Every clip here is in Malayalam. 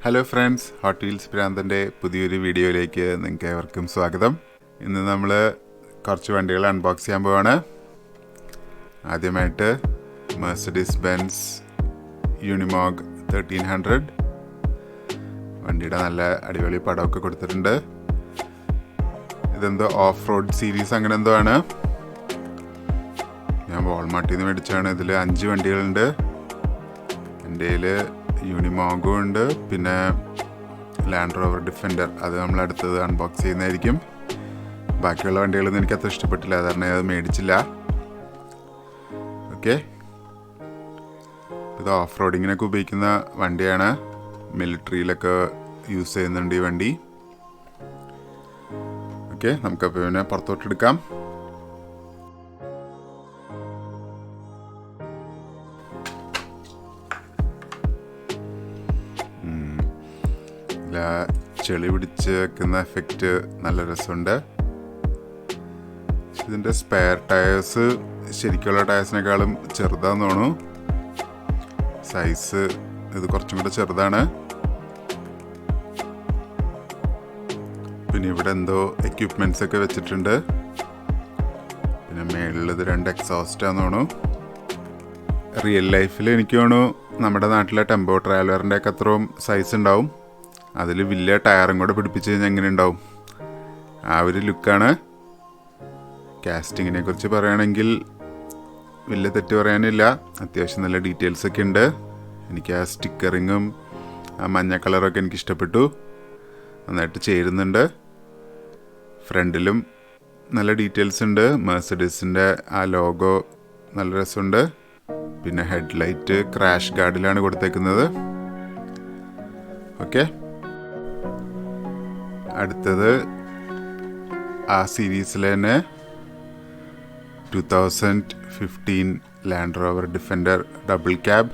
ഹലോ ഫ്രണ്ട്സ്, ഹോട്ട് വീൽസ് പ്രാന്തൻ്റെ പുതിയൊരു വീഡിയോയിലേക്ക് നിങ്ങൾക്ക് ഏവർക്കും സ്വാഗതം. ഇന്ന് നമ്മൾ കുറച്ച് വണ്ടികൾ അൺബോക്സ് ചെയ്യാൻ പോവാണ്. ആദ്യമായിട്ട് മെർസിഡീസ് ബെൻസ് യൂണിമോഗ് 1300 വണ്ടിയുടെ നല്ല അടിപൊളി പടമൊക്കെ കൊടുത്തിട്ടുണ്ട്. ഇതെന്തോ ഓഫ് റോഡ് സീരീസ് അങ്ങനെ എന്തോ ആണ്. ഞാൻ വാൾമാർട്ടിൽ നിന്ന് മേടിച്ചാണ്. ഇതിൽ 5 വണ്ടികളുണ്ട്. എൻ്റെ കയ്യിൽ യൂണിമോഗും ഉണ്ട്, പിന്നെ ലാൻഡ് റോവർ ഡിഫൻഡർ, അത് നമ്മൾ അടുത്തത് അൺബോക്സ് ചെയ്യുന്നതായിരിക്കും. ബാക്കിയുള്ള വണ്ടികളൊന്നും എനിക്ക് അത്ര ഇഷ്ടപ്പെട്ടില്ല, കാരണം അത് മേടിച്ചില്ല. ഓക്കെ, ഇത് ഓഫ് റോഡിങ്ങിനൊക്കെ ഉപയോഗിക്കുന്ന വണ്ടിയാണ്. മിലിറ്ററിയിലൊക്കെ യൂസ് ചെയ്യുന്നുണ്ട് ഈ വണ്ടി. ഓക്കെ, നമുക്കപ്പോൾ പിന്നെ പുറത്തോട്ടെടുക്കാം. ചെളി പിടിച്ച് വെക്കുന്ന എഫക്റ്റ് നല്ല രസമുണ്ട്. ഇതിൻ്റെ സ്പെയർ ടയേഴ്സ് ശരിക്കുള്ള ടയേഴ്സിനേക്കാളും ചെറുതാന്ന് തോന്നുന്നു. സൈസ് ഇത് കുറച്ചും കൂടെ ചെറുതാണ്. പിന്നെ ഇവിടെ എന്തോ എക്യുപ്മെൻറ്റ്സ് ഒക്കെ വെച്ചിട്ടുണ്ട്. പിന്നെ മേളിലത് 2 എക്സോസ്റ്റാന്ന് തോന്നുന്നു. റിയൽ ലൈഫിൽ എനിക്ക് തോന്നുന്നു നമ്മുടെ നാട്ടിലെ ടെമ്പോ ട്രാവലറിൻ്റെ ഒക്കെ അത്രയും സൈസ് ഉണ്ടാവും. അതിൽ വലിയ ടയറും കൂടെ പിടിപ്പിച്ച് കഴിഞ്ഞാൽ എങ്ങനെ ഉണ്ടാവും, ആ ഒരു ലുക്കാണ്. കാസ്റ്റിങ്ങിനെ കുറിച്ച് പറയുകയാണെങ്കിൽ വലിയ തെറ്റ് പറയാനില്ല. അത്യാവശ്യം നല്ല ഡീറ്റെയിൽസ് ഒക്കെ ഉണ്ട്. എനിക്ക് ആ സ്റ്റിക്കറിങ്ങും ആ മഞ്ഞ കളറൊക്കെ എനിക്ക് ഇഷ്ടപ്പെട്ടു, നന്നായിട്ട് ചേരുന്നുണ്ട്. ഫ്രണ്ടിലും നല്ല ഡീറ്റെയിൽസ് ഉണ്ട്. മെർസിഡീസിൻ്റെ ആ ലോഗോ നല്ല രസമുണ്ട്. പിന്നെ ഹെഡ്ലൈറ്റ് ക്രാഷ് ഗാർഡിലാണ് കൊടുത്തേക്കുന്നത്. ഓക്കെ, അടുത്തത് ആ സീരീസിലെ തന്നെ 2015 land rover defender double cab.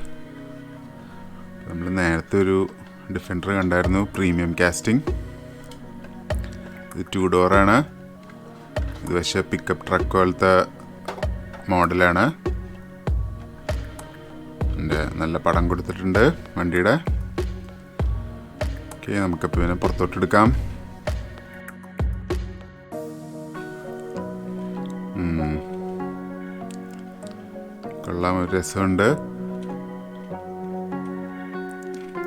നമ്മൾ നേരത്തെ ഒരു ഡിഫൻഡർ കണ്ടായിരുന്നു, പ്രീമിയം കാസ്റ്റിംഗ്. ഇത് 2 ഡോറാണ്. ഇത് പക്ഷേ പിക്കപ്പ് ട്രക്ക് പോലത്തെ മോഡലാണ്. എൻ്റെ നല്ല പടം കൊടുത്തിട്ടുണ്ട് വണ്ടിയുടെ. ഓക്കെ, നമുക്കപ്പോൾ പിന്നെ പുറത്തോട്ടെടുക്കാം. കൊള്ളാം, ഒരു രസമുണ്ട്.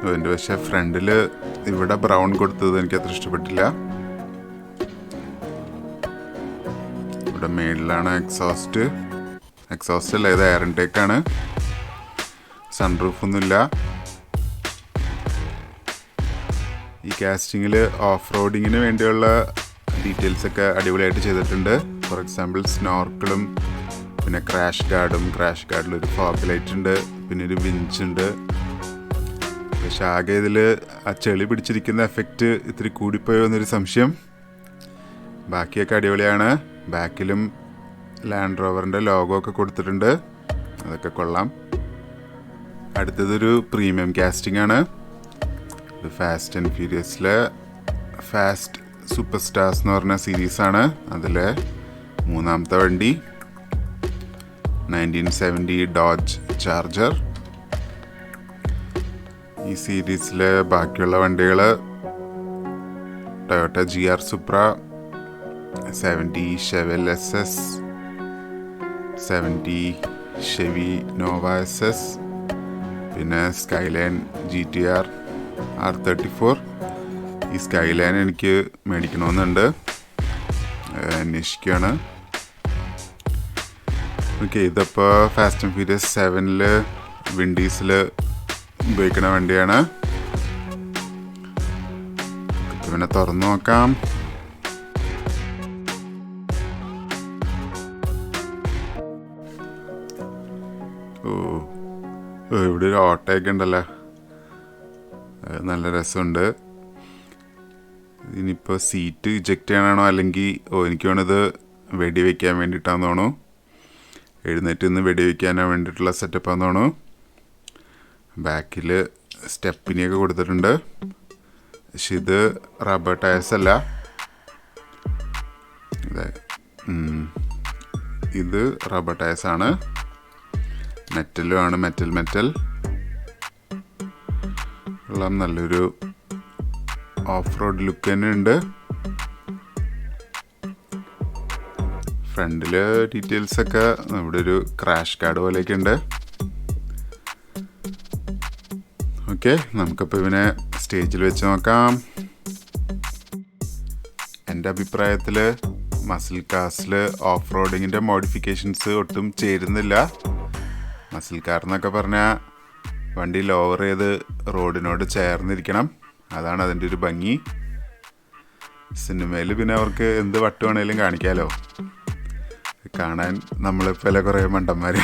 അതിൻ്റെ പക്ഷേ ഫ്രണ്ടിൽ ഇവിടെ ബ്രൗൺ കൊടുത്തത് എനിക്ക് അത്ര ഇഷ്ടപ്പെട്ടില്ല. ഇവിടെ മേളിലാണ് എക്സോസ്റ്റ് അല്ല, ഇത് എയർ ഇൻടേക്കാണ്. സൺറൂഫൊന്നുമില്ല. ഈ കാസ്റ്റിങ്ങിൽ ഓഫ് റോഡിങ്ങിന് വേണ്ടിയുള്ള ഡീറ്റെയിൽസൊക്കെ അടിപൊളിയായിട്ട് ചെയ്തിട്ടുണ്ട്. ഫോർ എക്സാമ്പിൾ സ്നോർക്കിളും പിന്നെ ക്രാഷ് ഗാർഡിലൊരു ഫോഗ് ലൈറ്റ് ഉണ്ട്, പിന്നെ ഒരു വിഞ്ചുണ്ട്. പക്ഷെ ആകെ ഇതിൽ ആ ചെളി പിടിച്ചിരിക്കുന്ന എഫക്റ്റ് ഇത്തിരി കൂടിപ്പോയോ എന്നൊരു സംശയം. ബാക്കിയൊക്കെ അടിപൊളിയാണ്. ബാക്കിലും ലാൻഡ് റോവറിൻ്റെ ലോഗോ ഒക്കെ കൊടുത്തിട്ടുണ്ട്, അതൊക്കെ കൊള്ളാം. അടുത്തതൊരു പ്രീമിയം കാസ്റ്റിംഗ് ആണ്. ഇത് ഫാസ്റ്റ് ആൻഡ് ഫ്യൂരിയസിലെ ഫാസ്റ്റ് സൂപ്പർ സ്റ്റാർസ് എന്ന് പറഞ്ഞ സീരീസാണ്. അതിലെ 3ാമത്തെ വണ്ടി 1970 ഡോഡ്ജ് ചാർജർ. ഈ സീരീസിലെ ബാക്കിയുള്ള വണ്ടികൾ ടൊയോട്ട GR സുപ്ര, 70 ഷെവൽ SS, 70 ഷെവി നോവ SS, പിന്നെ സ്കൈലൈൻ GTR R34. ഈ സ്കൈലൈൻ എനിക്ക് മേടിക്കണമെന്നുണ്ട്, അന്വേഷിക്കുകയാണ്. ഓക്കെ, ഇതിപ്പോൾ ഫാസ്റ്റ് ആൻഡ് ഫ്യൂരിയസ് 7 വിൻഡീസിൽ ഉപയോഗിക്കുന്ന വണ്ടിയാണ്. പിന്നെ തുറന്നു നോക്കാം. ഇവിടെ ഒരു ഓട്ടയൊക്കെ ഉണ്ടല്ലോ, നല്ല രസമുണ്ട്. ഇനിയിപ്പോൾ സീറ്റ് ഇജക്റ്റ് ചെയ്യാനാണോ അല്ലെങ്കിൽ എനിക്ക് വേണത് വെടിവെക്കാൻ വേണ്ടിയിട്ടാന്ന് തോന്നുന്നു. എഴുന്നേറ്റ് നിന്ന് വെടിവെക്കാൻ വേണ്ടിയിട്ടുള്ള സെറ്റപ്പാന്ന് തോന്നുന്നു. ബാക്കിൽ സ്റ്റെപ്പിനെയൊക്കെ കൊടുത്തിട്ടുണ്ട്. പക്ഷെ ഇത് റബ്ബർ ടയേഴ്സ് അല്ല, ഇത് റബ്ബർ ടയേഴ്സാണ്. മെറ്റലും ആണ്, മെറ്റൽ ഉള്ള നല്ലൊരു ഓഫ് റോഡ് ലുക്ക് തന്നെ ഉണ്ട്. ഫ്രണ്ടില് ഡീറ്റെയിൽസ് ഒക്കെ ഇവിടെ ഒരു ക്രാഷ് കാർഡ് പോലെയൊക്കെ ഉണ്ട്. ഓക്കെ, നമുക്കിപ്പോൾ ഇവനെ സ്റ്റേജിൽ വെച്ച് നോക്കാം. എൻ്റെ അഭിപ്രായത്തിൽ മസിൽ കാസിൽ ഓഫ് റോഡിങ്ങിൻ്റെ മോഡിഫിക്കേഷൻസ് ഒട്ടും ചേരുന്നില്ല. മസിൽ കാർ എന്നൊക്കെ പറഞ്ഞാൽ വണ്ടി ലോവർ ചെയ്ത് റോഡിനോട് ചേർന്നിരിക്കണം, അതാണ് അതിൻ്റെ ഒരു ഭംഗി. സിനിമയിൽ പിന്നെ അവർക്ക് എന്ത് വട്ട് വേണേലും കാണിക്കാമല്ലോ, കാണാൻ നമ്മളെപ്പോലെ കുറേ മണ്ടന്മാർ.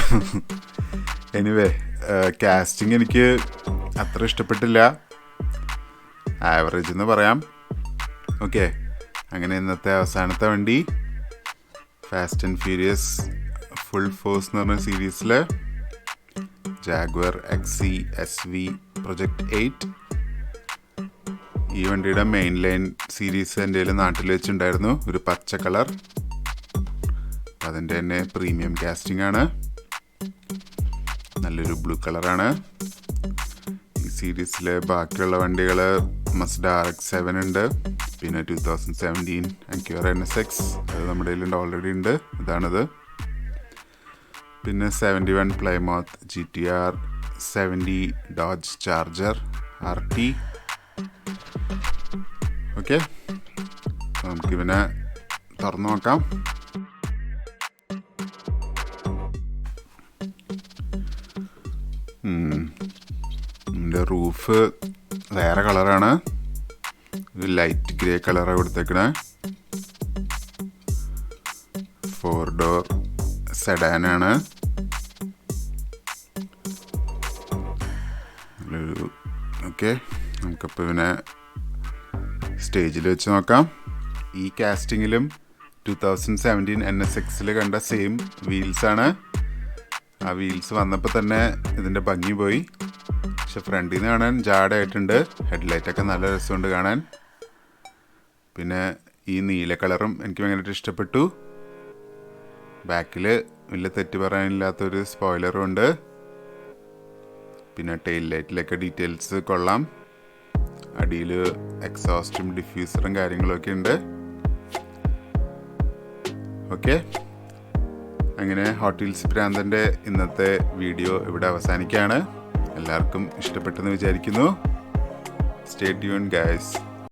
എനിവേ, കാസ്റ്റിംഗ് എനിക്ക് അത്ര ഇഷ്ടപ്പെട്ടില്ല, ആവറേജ് എന്ന് പറയാം. ഓക്കെ, അങ്ങനെ ഇന്നത്തെ അവസാനത്തെ വണ്ടി fast and furious full force എന്ന് പറഞ്ഞ സീരീസിൽ ജാഗ്വർ XC-SV പ്രൊജക്ട് 8. ഈ വണ്ടിയുടെ മെയിൻ ലൈൻ സീരീസ് എൻ്റെ നാട്ടിൽ വെച്ചിട്ടുണ്ടായിരുന്നു, ഒരു പച്ച കളർ. അതിൻ്റെ തന്നെ പ്രീമിയം കാസ്റ്റിംഗ് ആണ്, നല്ലൊരു ബ്ലൂ കളറാണ്. ഈ സീരീസിലെ ബാക്കിയുള്ള വണ്ടികൾ മസ്ഡ RX-7 ഉണ്ട്, പിന്നെ 2017 Acura NSX, അത് നമ്മുടെ കയ്യിലുണ്ട്, ഓൾറെഡി ഉണ്ട്, ഇതാണിത്. പിന്നെ 71 Plymouth GTR, 70 Dodge Charger RT. Okay, നമുക്കിവനെ തുറന്നു നോക്കാം. ഇതിൻ്റെ റൂഫ് വേറെ കളറാണ്, ഒരു ലൈറ്റ് ഗ്രേ കളറാണ് കൊടുത്തേക്കണേ. 4 ഡോർ സെഡാനാണ്. ഓക്കെ, നമുക്കപ്പോൾ ഇവനെ സ്റ്റേജിൽ വെച്ച് നോക്കാം. ഈ കാസ്റ്റിങ്ങിലും 2017 NSX കണ്ട സെയിം വീൽസാണ്. ആ വീൽസ് വന്നപ്പോൾ തന്നെ ഇതിൻ്റെ ഭംഗി പോയി. പക്ഷെ ഫ്രണ്ടിൽ നിന്ന് കാണാൻ ജാഡായിട്ടുണ്ട്, ഹെഡ്ലൈറ്റൊക്കെ നല്ല രസമുണ്ട് കാണാൻ. പിന്നെ ഈ നീല കളറും എനിക്ക് ഭയങ്കരമായിട്ട് ഇഷ്ടപ്പെട്ടു. ബാക്കിൽ വലിയ തെറ്റ് പറയാനില്ലാത്തൊരു സ്പോയിലറും ഉണ്ട്. പിന്നെ ടെയിൽ ലൈറ്റിലൊക്കെ ഡീറ്റെയിൽസ് കൊള്ളാം. അടിയിൽ എക്സോസ്റ്റും ഡിഫ്യൂസറും കാര്യങ്ങളൊക്കെ ഉണ്ട്. ഓക്കെ, അങ്ങനെ ഹോട്ട് വീൽസ് പ്രാന്തൻ്റെ ഇന്നത്തെ വീഡിയോ ഇവിടെ അവസാനിക്കുകയാണ്. എല്ലാവർക്കും ഇഷ്ടപ്പെട്ടെന്ന് വിചാരിക്കുന്നു. Stay tune guys.